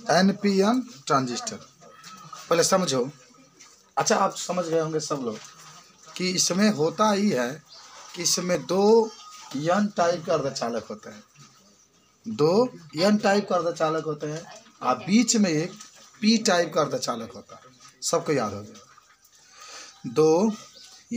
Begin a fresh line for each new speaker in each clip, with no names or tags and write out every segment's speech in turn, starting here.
NPN transistor. पहले समझो। अच्छा, आप समझ गए होंगे सब लोग कि इसमें होता ही है कि इसमें दो N टाइप के अर्धचालक होते हैं, दो N टाइप का अर्धचालक होते हैं और बीच में एक P टाइप का अर्धचालक होता है। सबको याद हो गया। दो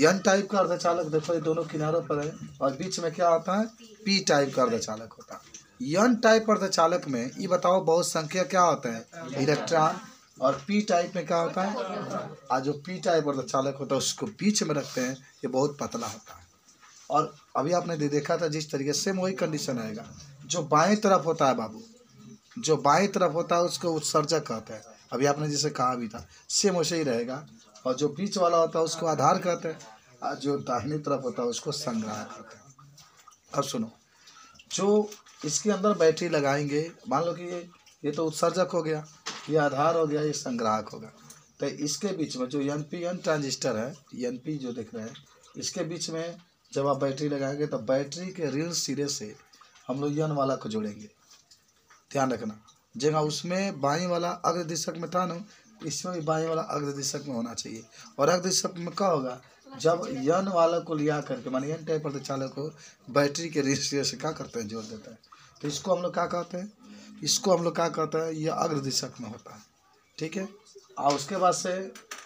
N टाइप का अर्धचालक, देखो ये दोनों किनारों पर है और बीच में क्या होता है, P टाइप का अर्धचालक होता है। N टाइप अर्धचालक में ये बताओ बहुत संख्या क्या होता है, इलेक्ट्रॉन, और P टाइप में क्या होता है, और जो P टाइप अर्धचालक होता है उसको बीच में रखते हैं, ये बहुत पतला होता है। और अभी आपने देखा था जिस तरीके से वही कंडीशन आएगा। जो बाएं तरफ होता है बाबू, जो बाएं तरफ होता है उसको उत्सर्जक कहते हैं, अभी आपने जैसे कहा भी था, सेम वैसे ही रहेगा। और जो बीच वाला होता है उसको आधार कहते हैं, और जो दाहिनी तरफ होता है उसको संग्राहक कहते हैं। अब सुनो, जो इसके अंदर बैटरी लगाएंगे, मान लो कि ये तो उत्सर्जक हो गया, ये आधार हो गया, ये संग्राहक होगा। तो इसके बीच में जो NPN ट्रांजिस्टर है, NP जो देख रहे हैं, इसके बीच में जब आप बैटरी लगाएंगे तो बैटरी के ऋण सिरे से हम लोग N वाला को जोड़ेंगे। ध्यान रखना, जगह उसमें बाईं वाला अग्र दिशक में था ना, इसमें भी बाईं वाला अग्र दिशक में होना चाहिए। और अग्र दिशक में क्या होगा, जब N वाला को लिया करके, माने N टाइप अर्धचालक को बैटरी के ऋण सिरे से क्या करते हैं, जोड़ देता है। तो इसको हम लोग क्या कहते हैं, इसको हम लोग क्या कहते हैं, ये अग्र दिशक में होता है। ठीक है। और उसके बाद से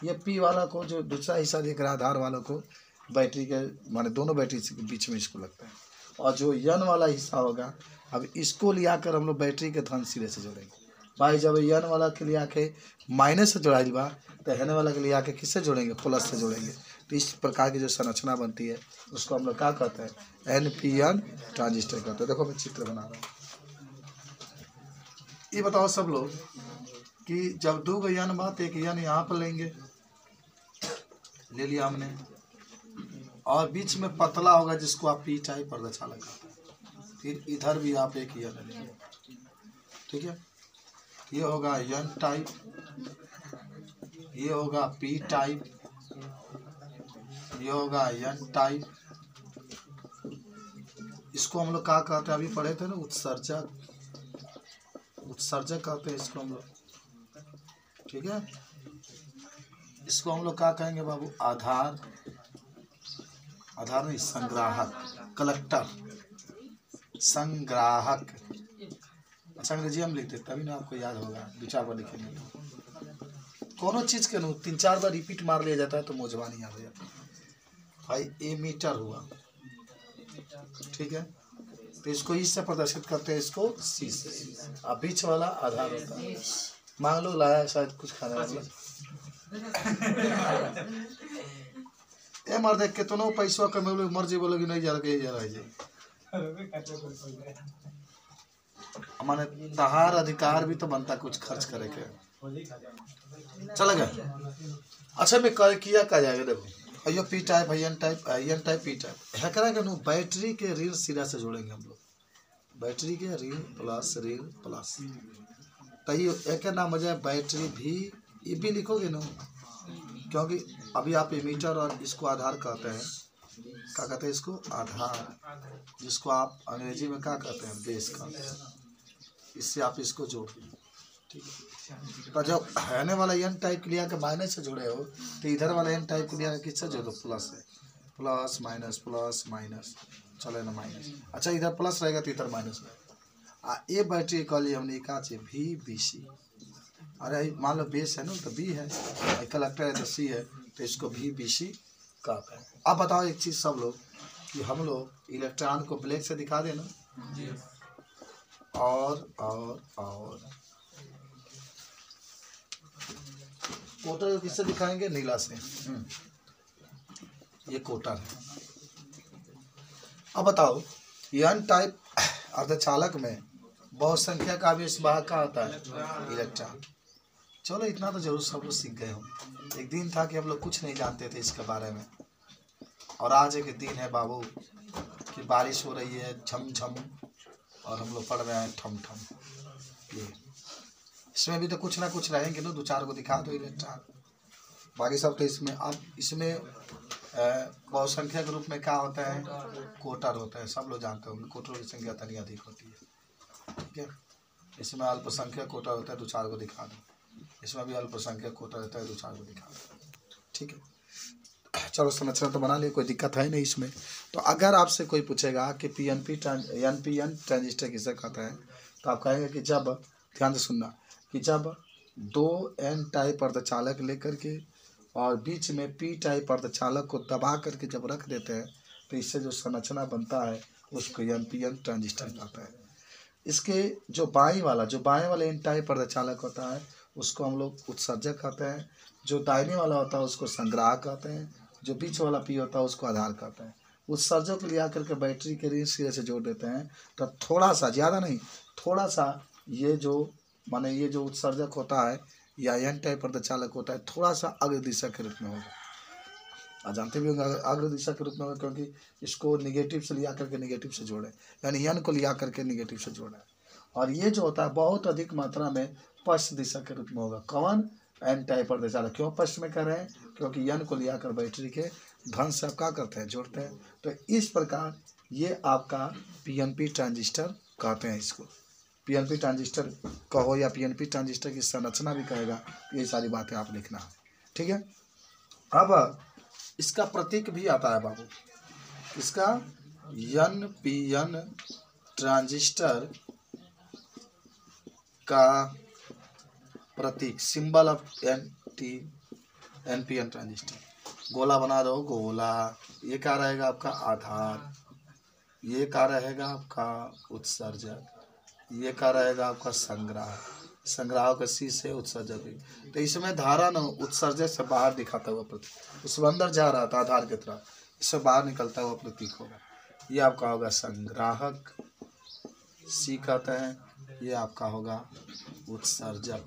ये P वाला को, जो दूसरा हिस्सा दिख रहा है आधार वालों को, बैटरी के माने दोनों बैटरी के बीच में इसको लगता है। और जो N वाला हिस्सा होगा, अब इसको लिया कर हम लोग बैटरी के धन सिरे से जोड़ेंगे। भाई जब N वाला के लिया के माइनस से जोड़ाइल बा, तो N वाला के लिया के किससे जोड़ेंगे, प्लस से जोड़ेंगे। तो इस प्रकार की जो संरचना बनती है उसको हम लोग क्या कहते हैं, NPN ट्रांजिस्टर कहते हैं। देखो मैं चित्र बना रहा हूँ। ये बताओ सब लोग कि जब दो N बात, एक N यहाँ पर लेंगे, ले लिया हमने, और बीच में पतला होगा जिसको आप P टाइप अर्धचालक कहते हैं। फिर इधर भी आप एक N लेंगे। ठीक है, ये होगा N टाइप, ये होगा P टाइप, ये होगा N टाइप। इसको हम लोग क्या कहते हैं, अभी पढ़े थे ना, उत्सर्जक, उत्सर्जक कहते हैं इसको हम लोग। ठीक है, इसको हम लोग क्या कहेंगे बाबू, आधार, आधार नहीं, संग्राहक, कलेक्टर, संग्राहक। अच्छा अंग्रेजी हम लिखते तभी ना आपको याद होगा, दो चार बार लिखेंगे तो कोनो चीज़ के नु 3-4 बार रिपीट मार लिया जाता है तो मौजवानी याद हो जाती है। भाई एमीटर हुआ, ठीक है, तो इसको इससे प्रदर्शित करते हैं, इसको C से। अब बीच वाला आधार होता है। मान लो लाया शायद कुछ खाने वाला, ए मर देख के तो नो पैसा कमेलो, मर्जी बोलोगी नहीं जा रहा है, हमारे तहार अधिकार भी तो बनता कुछ खर्च करे के। चल गया। अच्छा मैं कर किया का जाएगा, देखो ये P type, N type, N type, P type है करेंगे नो, बैटरी के ऋण सिरा से जोड़ेंगे हम लोग, बैटरी के ऋण प्लस। तो ये एक नाम हो जाए बैटरी भी, ये भी लिखोगे ना, क्योंकि अभी आप एमीटर और इसको आधार कहते हैं, क्या कहते हैं इसको, आधार, जिसको आप अंग्रेजी में क्या कहते हैं, बेस कहते हैं। इससे आप इसको जोड़ दें। ठीक है, तो जब आने वाला N टाइप के लिया के माइनस से जुड़े हो, तो इधर वाला N टाइप के लिया किससे जोड़ो, प्लस है, प्लस माइनस, चले ना माइनस। अच्छा इधर प्लस रहेगा तो इधर माइनस रहेगा। ये बैटरी कह ली हमने कहा VBC। अरे मान लो बेस है ना तो B है, कलेक्टर है तो C है, तो इसको VBC कहते हैं। अब बताओ एक चीज़ सब लोग कि हम लोग इलेक्ट्रॉन को ब्लैक से दिखा देना, और कोटर किससे दिखाएंगे, नीला से। ये कोटर है। अब बताओ N टाइप अर्धचालक में बहुत संख्या का भी वाहक का होता है, इलेक्ट्रॉन। चलो इतना तो जरूर सब लोग सीख गए हो। एक दिन था कि हम लोग कुछ नहीं जानते थे इसके बारे में, और आज एक दिन है बाबू कि बारिश हो रही है झम, और हम लोग पढ़ रहे हैं ठम। ये इसमें भी तो कुछ ना कुछ रहेंगे ना, 2-4 को दिखा दो इलेक्ट्रॉन, बाकी सब तो इसमें। अब इसमें बहुसंख्या के रूप में क्या होता है, कोटर होता है, सब लोग जानते होंगे। कोटर की संख्या तनी अधिक होती है। ठीक है, इसमें अल्पसंख्यक कोटा होता है, 2-4 को दिखा दो। इसमें भी अल्पसंख्यक कोटा रहता है, 2-4 को दिखा दो। ठीक है, चलो संरचना तो बना लिए, कोई दिक्कत है नहीं इसमें। तो अगर आपसे कोई पूछेगा कि एनपीएन ट्रांजिस्टर किसे कहता है, तो आप कहेंगे कि जब, ध्यान से सुनना, कि जब 2 एन टाइप अर्धचालक लेकर के और बीच में पी टाइप अर्धचालक को दबा करके जब रख देते हैं, तो इससे जो संरचना बनता है उसको एनपीएन ट्रांजिस्टर कहता है। इसके जो बाएं वाला एन टाइप अर्धचालक होता है उसको हम लोग उत्सर्जक कहते हैं, जो दाहिने वाला होता है उसको संग्राहक कहते हैं, जो बीच वाला पी होता है उसको आधार कहते हैं। उत्सर्जक को लिया करके बैटरी के ऋण सिरे से जोड़ देते हैं, तो थोड़ा सा, ज़्यादा नहीं, थोड़ा सा ये जो उत्सर्जक होता है या एन टाइप अर्धचालक होता है, थोड़ा सा अग्र दिशा के रूप में होगा। आप जानते भी होंगे अग्र दिशा के रूप में होगा, क्योंकि इसको निगेटिव से लिया करके निगेटिव से जोड़े, यानी एन को लिया करके निगेटिव से जोड़े। और ये जो होता है बहुत अधिक मात्रा में पश्चिम दिशा के रूप में होगा। कौन? एन टाइप अर्धचालक। क्यों पश्चिम में कर रहे हैं? क्योंकि एन को लिया कर बैटरी के धन से आप क्या करते हैं, जोड़ते हैं। तो इस प्रकार ये आपका पीएनपी ट्रांजिस्टर कहते हैं। इसको पीएनपी ट्रांजिस्टर कहो या पीएनपी ट्रांजिस्टर की संरचना भी कहेगा, ये सारी बातें आप लिखना है। ठीक है, अब इसका प्रतीक भी आता है बाबू, इसका एनपीएन ट्रांजिस्टर का प्रतीक, सिंबल ऑफ एनपीएन ट्रांजिस्टर, गोला बना दो, गोला। ये क्या रहेगा आपका आधार, ये क्या रहेगा आपका उत्सर्जक, ये क्या रहेगा आपका संग्राहक का सी से उत्सर्जक। तो इसमें धारा न उत्सर्जक से बाहर दिखाता हुआ प्रतीक, उसमें अंदर जा रहा था आधार की तरफ, इससे बाहर निकलता हुआ प्रतीक होगा। ये आपका होगा संग्राहक, सी कहते हैं, ये आपका होगा उत्सर्जक,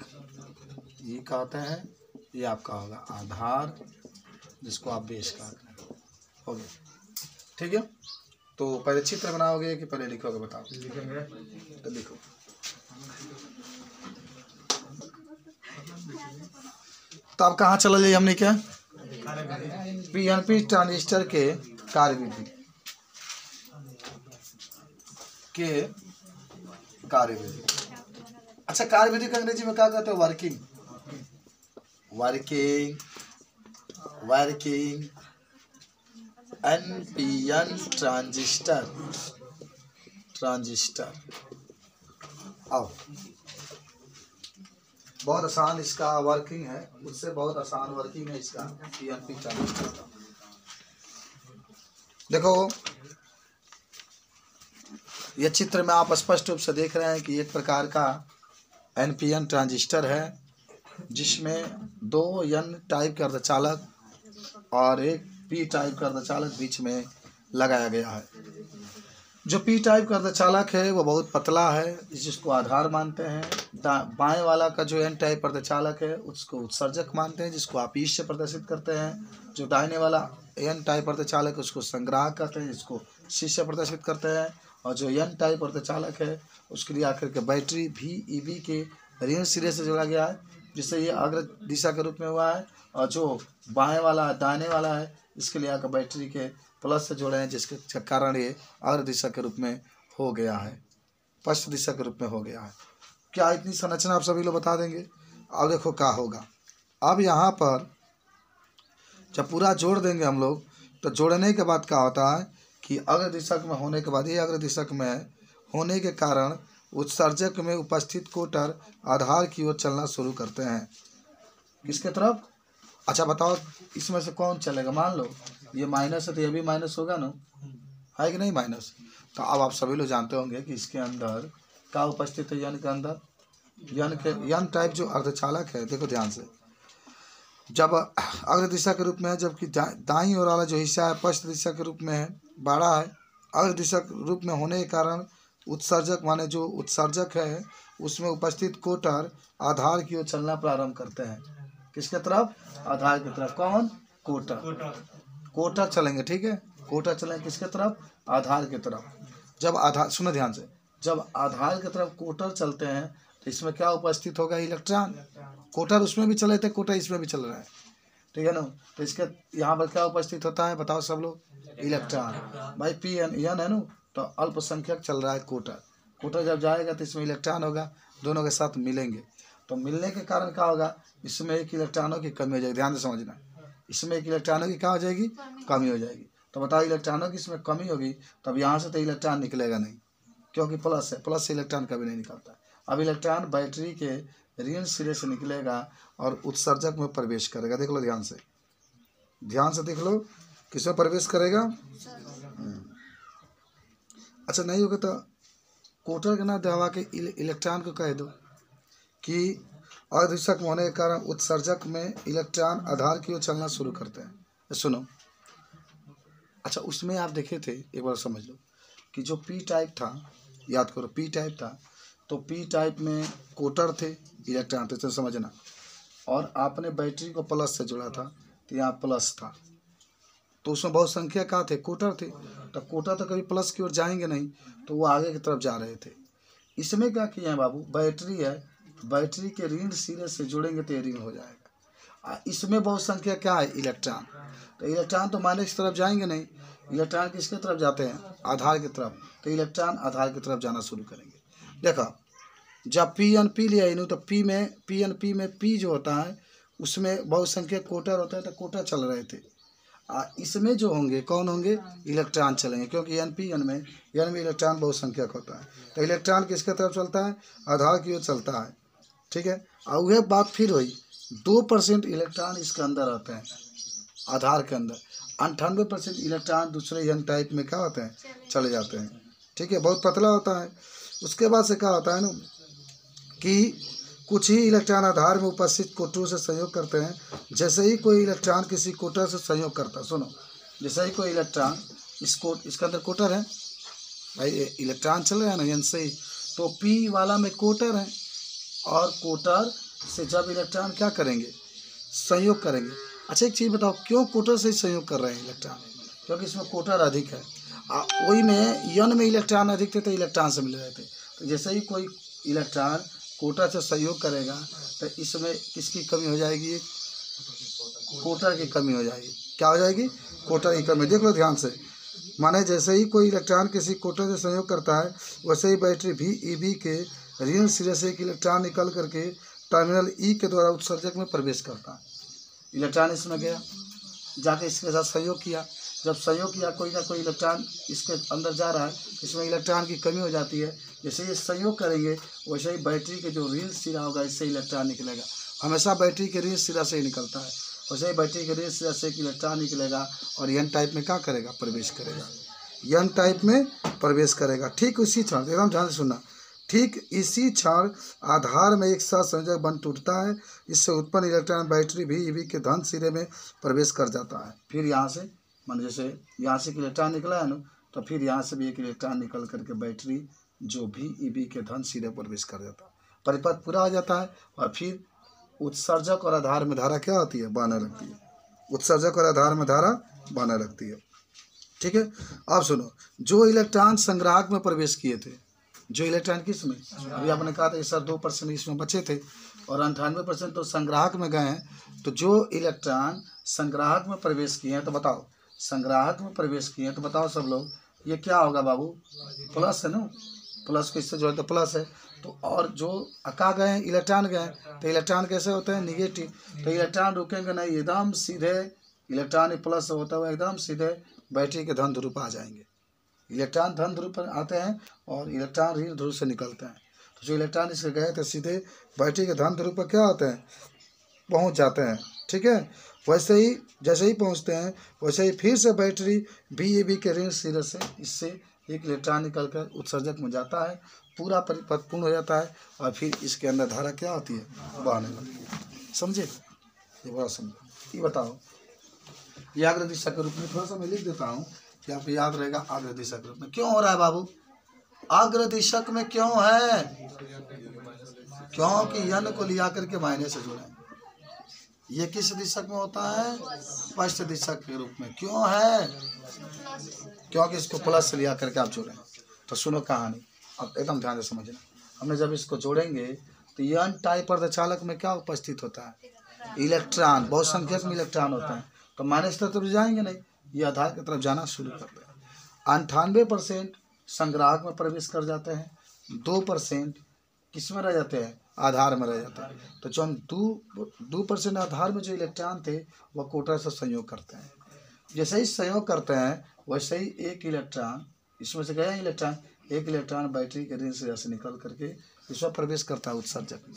ये कहते हैं, ये आपका होगा आधार, जिसको आप बेस कहते हैं। हो गया, ठीक है। तो पहले चित्र बनाओगे कि पहले लिखोगे, बताओ। लिखेंगे तो लिखो। तो अब कहाँ चला जाइए हमने, क्या पीएनपी ट्रांजिस्टर के कार्यविधि अच्छा, कार्यविधि का अंग्रेजी में क्या कहते हैं? Working NPN transistor. आओ, बहुत आसान इसका वर्किंग है, उससे बहुत आसान वर्किंग है इसका पीएनपी ट्रांजिस्टर का। देखो, यह चित्र में आप स्पष्ट रूप से देख रहे हैं कि एक प्रकार का एनपीएन ट्रांजिस्टर है, जिसमें 2 एन टाइप के अर्धचालक और एक पी टाइप का अर्धचालक बीच में लगाया गया है। जो पी टाइप का अर्धचालक है वो बहुत पतला है, जिसको आधार मानते हैं। बाएं वाला का जो एन टाइप अर्धचालक है उसको उत्सर्जक मानते हैं, जिसको आप ईश से प्रदर्शित करते हैं। जो दाहिने वाला एन टाइप अर्धचालक है उसको संग्राहक कहते हैं, जिसको सी से प्रदर्शित करते हैं। और जो एन टाइप अर्धचालक है उसके लिए आकर के बैटरी VEB के ऋण सिरे से जोड़ा गया है, जिससे ये अग्र दिशा के रूप में हुआ है। और जो बाएं वाला दाहिने वाला है इसके लिए आकर बैटरी के प्लस से जोड़े हैं, जिसके कारण ये अग्र दिशा के रूप में हो गया है, पश्चिम दिशा के रूप में हो गया है। क्या इतनी संरचना आप सभी लोग बता देंगे? अब देखो क्या होगा। अब यहाँ पर जब पूरा जोड़ देंगे हम लोग, तो जोड़ने के बाद क्या होता है कि अग्र दिशा में होने के बाद, ये अग्र दिशा में होने के कारण उत्सर्जक में उपस्थित कोटर आधार की ओर चलना शुरू करते हैं। किसके तरफ? अच्छा बताओ, इसमें से कौन चलेगा? मान लो ये माइनस है तो ये भी माइनस होगा ना, है कि नहीं माइनस? तो अब आप सभी लोग जानते होंगे कि इसके अंदर क्या उपस्थित है, एन के अंदर, एन टाइप जो अर्धचालक है। देखो ध्यान से, जब अग्र दिशा के रूप में है, जबकि दाईं ओर वाला जो हिस्सा है पश्चिम दिशा के रूप में है, बड़ा है। अग्र दिशा के रूप में होने के कारण उत्सर्जक माने जो उत्सर्जक है उसमें उपस्थित कोटर आधार की ओर चलना प्रारंभ करते हैं। किसके तरफ? आधार की तरफ। कौन? कोटर चलेंगे, ठीक है, कोटर चलेंगे किसके तरफ? आधार की तरफ। जब आधार, सुनो ध्यान से, जब आधार की तरफ कोटर चलते हैं तो इसमें क्या उपस्थित होगा? इलेक्ट्रॉन। कोटर उसमें भी चले थे, कोटर इसमें भी चल रहा है, ठीक है ना। तो इसके यहाँ पर क्या उपस्थित होता है, बताओ सब लोग? इलेक्ट्रॉन। भाई पी एन है ना, तो अल्पसंख्यक चल रहा है कोटर। कोटर जब जाएगा तो इसमें इलेक्ट्रॉन होगा, दोनों के साथ मिलेंगे, तो मिलने के कारण क्या होगा, इसमें एक इलेक्ट्रॉनों की कमी हो जाएगी। ध्यान से समझना, इसमें एक इलेक्ट्रॉनों की क्या हो जाएगी, कमी हो जाएगी। तो बताओ इलेक्ट्रॉनों की इसमें कमी होगी, तब यहाँ से तो इलेक्ट्रॉन निकलेगा नहीं, क्योंकि प्लस है, प्लस से इलेक्ट्रॉन कभी नहीं निकलता। अब इलेक्ट्रॉन बैटरी के ऋण सिरे से निकलेगा और उत्सर्जक में प्रवेश करेगा। देख लो ध्यान से, ध्यान से देख लो, किसमें प्रवेश करेगा। अच्छा नहीं होगा तो कोटर के ना दवा के इलेक्ट्रॉन को कह दो कि अदिशक होने के कारण उत्सर्जक में इलेक्ट्रॉन आधार की ओर चलना शुरू करते हैं। सुनो, अच्छा उसमें आप देखे थे, एक बार समझ लो कि जो पी टाइप था, याद करो पी टाइप था, तो पी टाइप में कोटर थे, इलेक्ट्रॉन थे, तो समझना, और आपने बैटरी को प्लस से जोड़ा था, तो यहाँ प्लस था, तो उसमें बहुत संख्या क्या थे, कोटर थे, तो कोटर तो कभी प्लस की ओर जाएंगे नहीं, तो वो आगे की तरफ जा रहे थे। इसमें क्या किया है बाबू, बैटरी है, बैटरी के ऋण सिरे से जोड़ेंगे तो ये ऋण हो जाएगा। इसमें बहुत संख्या क्या है, इलेक्ट्रॉन, तो इलेक्ट्रॉन तो माइनस की तरफ जाएंगे नहीं, इलेक्ट्रॉन किसके तरफ जाते हैं, आधार की तरफ, तो इलेक्ट्रॉन आधार की तरफ जाना शुरू करेंगे। देखो जब पी एन पी लिया इन्हों, तो पी एन पी में पी जो होता है उसमें बहुत संख्या कोटर होता है, तो कोटर चल रहे थे। इसमें जो होंगे कौन होंगे, इलेक्ट्रॉन चलेंगे, क्योंकि एन में इलेक्ट्रॉन बहुत संख्यक होता है, तो इलेक्ट्रॉन किसके तरफ चलता है, आधार की ओर चलता है। ठीक है, और वह बात फिर हुई, 2% इलेक्ट्रॉन इसके अंदर आते हैं, आधार के अंदर, 98% इलेक्ट्रॉन दूसरे एन टाइप में क्या होते हैं, चले जाते हैं। ठीक है, बहुत पतला होता है। उसके बाद से क्या होता है ना कि कुछ ही इलेक्ट्रॉन आधार में उपस्थित कोटरों से संयोग करते हैं। जैसे ही कोई इलेक्ट्रॉन किसी कोटर से संयोग करता है, सुनो, जैसे ही कोई इलेक्ट्रॉन इसके अंदर कोटर है भाई, इलेक्ट्रॉन चल रहा है ना एन से ही, तो पी वाला में कोटर है, और कोटर से जब इलेक्ट्रॉन क्या करेंगे, संयोग करेंगे। अच्छा एक चीज़ बताओ, क्यों कोटर से संयोग कर रहे हैं इलेक्ट्रॉन, क्योंकि इसमें कोटर अधिक है, वही में एन में इलेक्ट्रॉन अधिक थे तो इलेक्ट्रॉन से मिल रहे थे। तो जैसे ही कोई इलेक्ट्रॉन कोटर से सहयोग करेगा तो इसमें किसकी कमी हो जाएगी, कोटर की कमी हो जाएगी। क्या हो जाएगी, कोटर की कमी। देख लो ध्यान से, माने जैसे ही कोई इलेक्ट्रॉन किसी कोटर से संयोग करता है, वैसे ही बैटरी भी ईबी के ऋण सिरे से एक इलेक्ट्रॉन निकल करके टर्मिनल ई के द्वारा उत्सर्जक में प्रवेश करता है। इलेक्ट्रॉन इसमें गया, जाके इसके साथ सहयोग किया, जब संयोग किया कोई ना कोई इलेक्ट्रॉन इसके अंदर जा रहा है, इसमें इलेक्ट्रॉन की कमी हो जाती है। जैसे ये संयोग करेंगे वैसे ही बैटरी के जो ऋण सिरा होगा इससे इलेक्ट्रॉन निकलेगा, हमेशा बैटरी के ऋण सिरा से ही निकलता है, वैसे ही बैटरी के ऋण सिरा से एक इलेक्ट्रॉन निकलेगा और एन टाइप में क्या करेगा, प्रवेश करेगा, एन टाइप में प्रवेश करेगा। ठीक उसी क्षण, एकदम ध्यान से सुनना, ठीक इसी क्षण आधार में एक साथ संयोजक बन टूटता है, इससे उत्पन्न इलेक्ट्रॉन बैटरी भी ईबी के धन सिरे में प्रवेश कर जाता है। फिर यहाँ से मान जैसे यहाँ से एक इलेक्ट्रॉन निकला है ना, तो फिर यहाँ से भी एक इलेक्ट्रॉन निकल करके बैटरी जो भी ईबी के धन सिरे प्रवेश कर जाता है, परिपथ पूरा हो जाता है, और फिर उत्सर्जक और आधार में धारा क्या होती है, बहने लगती है, उत्सर्जक और आधार में धारा बहने लगती है। ठीक है, अब सुनो, जो इलेक्ट्रॉन संग्राहक में प्रवेश किए थे, जो इलेक्ट्रॉन किस में, अभी आपने कहा था कि सर 2% इसमें बचे थे और 98% तो संग्राहक में गए हैं, तो जो इलेक्ट्रॉन संग्राहक में प्रवेश किए हैं, तो बताओ संग्राहक में प्रवेश किए हैं, तो बताओ सब लोग ये क्या होगा बाबू, प्लस है ना, प्लस को इससे जोड़े तो प्लस है, तो और जो अका गए हैं इलेक्ट्रॉन गए, तो इलेक्ट्रॉन कैसे होते हैं, निगेटिव, तो इलेक्ट्रॉन रुकेंगे नहीं, एकदम सीधे इलेक्ट्रॉन प्लस होता हुआ एकदम सीधे बैटरी के धन ध्रुव पर आ जाएंगे। इलेक्ट्रॉन धन ध्रुव पर आते हैं और इलेक्ट्रॉन ऋण ध्रुव से निकलते हैं, तो जो इलेक्ट्रॉन इसके गए थे सीधे बैटरी के धन ध्रुव पर क्या होते हैं, पहुंच जाते हैं। ठीक है, वैसे ही जैसे ही पहुंचते हैं वैसे ही फिर से बैटरी बी के ऋण सिरे से इससे एक इलेक्ट्रॉन निकलकर उत्सर्जक में जाता है, पूरा परिपथ पूर्ण हो जाता है, और फिर इसके अंदर धारा क्या होती है, बहने लगती है। समझे, ये बड़ा समझो। ये बताओ, ये अग्र दिशा के रूप में थोड़ा सा मैं लिख देता हूँ कि आपको याद रहेगा। अग्र दिशा के रूप में क्यों हो रहा है बाबू, अग्र दिशक में क्यों है, क्योंकि यन को लिया करके मायने से जुड़ा है। ये किस दिशक में होता है, पश्च दिशक के रूप में। क्यों है, क्योंकि इसको प्लस से लिया करके आप जोड़ें। तो सुनो कहानी, अब एकदम ध्यान से समझना। हमने जब इसको जोड़ेंगे तो एन टाइप अर्धचालक में क्या उपस्थित होता है, इलेक्ट्रॉन, बहुत संख्यक में इलेक्ट्रॉन होते हैं, तो माइनस की तरफ जाएंगे नहीं, ये आधार की तरफ जाना शुरू करते हैं। 98% संग्राहक में प्रवेश कर जाते हैं, 2% किस में रह जाते हैं, आधार में रह जाते हैं। तो जो हम 2% आधार में जो इलेक्ट्रॉन थे वह कोटर से संयोग करते हैं। जैसे ही संयोग करते हैं वैसे ही एक इलेक्ट्रॉन इसमें से गया इलेक्ट्रॉन, एक इलेक्ट्रॉन बैटरी के रिंग से निकल करके इसमें प्रवेश करता है उत्सर्जक में।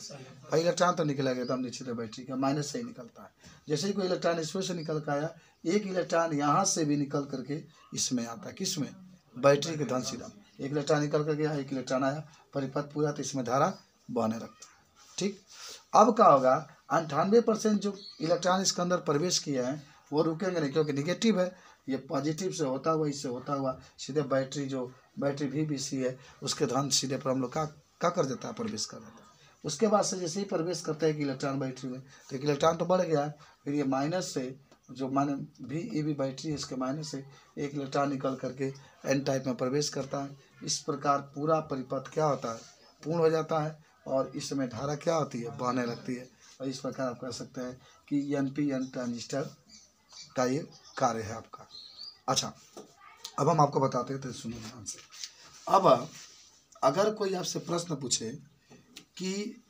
और इलेक्ट्रॉन तो निकलेगा एकदम निश्चित बैटरी का, माइनस से ही निकलता है। जैसे ही कोई इलेक्ट्रॉन इसमें से निकल कर आया, एक इलेक्ट्रॉन यहाँ से भी निकल करके इसमें आता है, किसमें, बैटरी के धन सीधा। एक इलेक्ट्रॉन निकल कर गया, एक इलेक्ट्रॉन आया, परिपथ पूरा, तो इसमें धारा बहने लगता है। ठीक, अब क्या होगा, 98% जो इलेक्ट्रॉन इसके अंदर प्रवेश किया है वो रुकेंगे नहीं, क्योंकि निगेटिव है। ये पॉजिटिव से होता हुआ, इससे होता हुआ सीधे बैटरी, जो बैटरी VBC है उसके धन सीधे पर हम लोग का कर देता है, प्रवेश कर देता है। उसके बाद से जैसे ही प्रवेश करते हैं कि इलेक्ट्रॉन बैटरी में, तो एक इलेक्ट्रॉन तो बढ़ गया है, फिर ये माइनस से जो माने VEB बैटरी है इसके माइनस से एक इलेक्ट्रॉन निकल करके N टाइप में प्रवेश करता है। इस प्रकार पूरा परिपथ क्या होता है, पूर्ण हो जाता है, और इस समय धारा क्या होती है, बहने लगती है। और इस प्रकार आप कह सकते हैं कि NPN ट्रांजिस्टर का ये कार्य है आपका। अच्छा, अब हम आपको बताते हैं, तो सुनिए ध्यान से। अब अगर कोई आपसे प्रश्न पूछे कि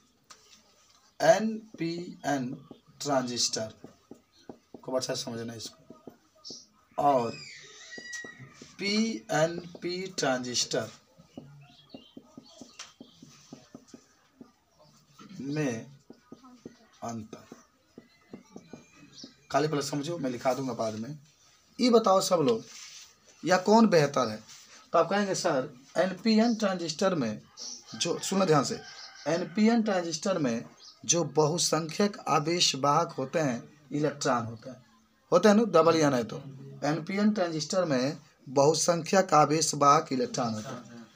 NPN ट्रांजिस्टर को अच्छा समझना इसको, और PNP ट्रांजिस्टर में अंतर, खाली पहले समझो, मैं लिखा दूंगा बाद में। ये बताओ सब लोग, या कौन बेहतर है? तो आप कहेंगे सर NPN ट्रांजिस्टर में जो, सुनो ध्यान से, NPN ट्रांजिस्टर में जो बहुसंख्यक आवेश वाहक होते हैं, इलेक्ट्रॉन होते हैं ना, डबल एन है, तो NPN ट्रांजिस्टर में बहुसंख्यक आवेश वाहक इलेक्ट्रॉन होते हैं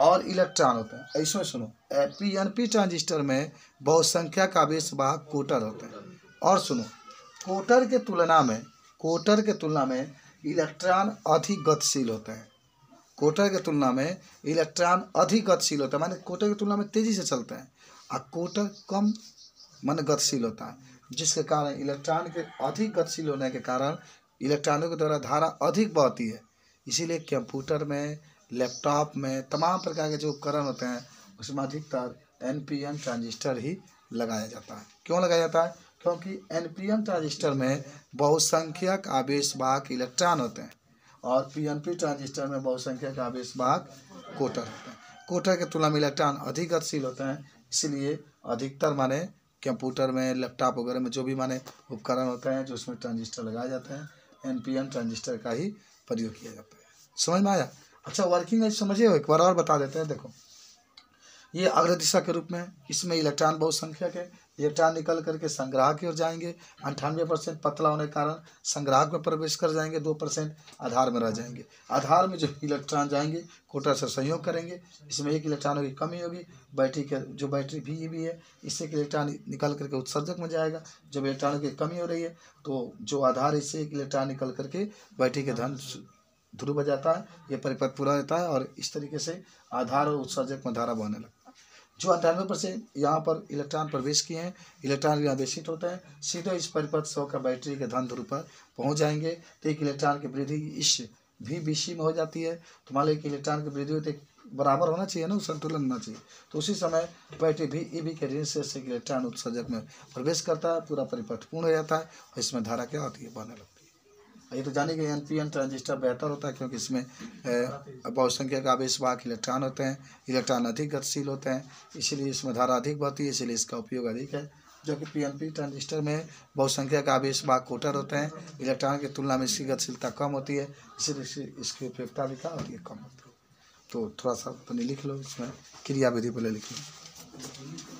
और इलेक्ट्रॉन होते हैं। इसमें सुनो, PNP ट्रांजिस्टर में बहुसंख्यक आवेश वाहक कोटर होते हैं। और सुनो, कोटर के तुलना में इलेक्ट्रॉन अधिक गतिशील होते हैं। कोटर के तुलना में इलेक्ट्रॉन अधिक गतिशील होता है, माने कोटर की तुलना में तेजी से चलते हैं, और कोटर कम माने गतिशील होता है, जिसके कारण इलेक्ट्रॉन के अधिक गतिशील होने के कारण इलेक्ट्रॉनों के द्वारा धारा अधिक बहती है। इसीलिए कंप्यूटर में, लैपटॉप में, तमाम प्रकार के जो उपकरण होते हैं उसमें अधिकतर NPN ट्रांजिस्टर ही लगाया जाता है। क्यों लगाया जाता है? क्योंकि NPN ट्रांजिस्टर में बहुसंख्यक आवेश वाहक इलेक्ट्रॉन होते हैं और PNP ट्रांजिस्टर में बहुसंख्यक आवेश वाहक कोटर होते हैं। कोटर के तुलना में इलेक्ट्रॉन अधिक गतिशील होते हैं, इसलिए अधिकतर माने कंप्यूटर में, लैपटॉप वगैरह में जो भी माने उपकरण होते हैं जो उसमें ट्रांजिस्टर लगाए जाते हैं, NPN ट्रांजिस्टर का ही प्रयोग किया जाता है। समझ में आया? अच्छा, वर्किंग है समझिए, एक बार और बता देते हैं। देखो, ये अग्र दिशा के रूप में, इसमें इलेक्ट्रॉन बहुसंख्यक है, इलेक्ट्रॉन निकल करके संग्राहक की ओर जाएंगे, 98% पतला होने के कारण संग्राहक में प्रवेश कर जाएंगे, 2% आधार में रह जाएंगे। आधार में जो इलेक्ट्रॉन जाएंगे कोटर से संयोग करेंगे, इसमें एक इलेक्ट्रॉनों की कमी होगी, बैटरी के जो बैटरी VEB है इससे एक इलेक्ट्रॉन निकल करके उत्सर्जक में जाएगा। जब इलेक्ट्रॉनों की कमी हो रही है तो जो आधार, इससे एक इलेक्ट्रॉन निकल करके बैटरी के धन ध्रुव हो जाता है, ये परिपथ पूरा होता है, और इस तरीके से आधार और उत्सर्जक में धारा बहने लगता है। जो 98% यहाँ पर इलेक्ट्रॉन प्रवेश किए हैं, इलेक्ट्रॉन आवेशित होते हैं, सीधे इस परिपथ से होकर बैटरी के धन ध्रुव पर पहुँच जाएंगे। तो एक इलेक्ट्रॉन की वृद्धि इस VBC में हो जाती है। तो मान लीजिए कि इलेक्ट्रॉन की वृद्धि होती बराबर होना चाहिए ना, संतुलन होना चाहिए। तो उसी समय बैटरी VEB के रिंग से एक इलेक्ट्रॉन उत्सर्जक में प्रवेश करता है, पूरा परिपथ पूर्ण हो जाता है, और इसमें धारा क्या होती है, बहने लगती है। ये तो जाने के NPN ट्रांजिस्टर बेहतर होता है, क्योंकि इसमें बहुसंख्यक आवेश वाहक इलेक्ट्रॉन होते हैं, इलेक्ट्रॉन अधिक गतिशील होते हैं, इसीलिए इसमें धारा अधिक बहती है, इसलिए इसका उपयोग अधिक है। जो कि PNP ट्रांजिस्टर में बहुसंख्यक आवेश वाहक कोटर होते हैं, इलेक्ट्रॉन की तुलना में इसकी गतिशीलता कम होती है, इसीलिए इसकी उपयोगिता भी क्या होती है, कम होती है। तो थोड़ा सा अपनी लिख लो, इसमें क्रियाविधि पहले लिख लो।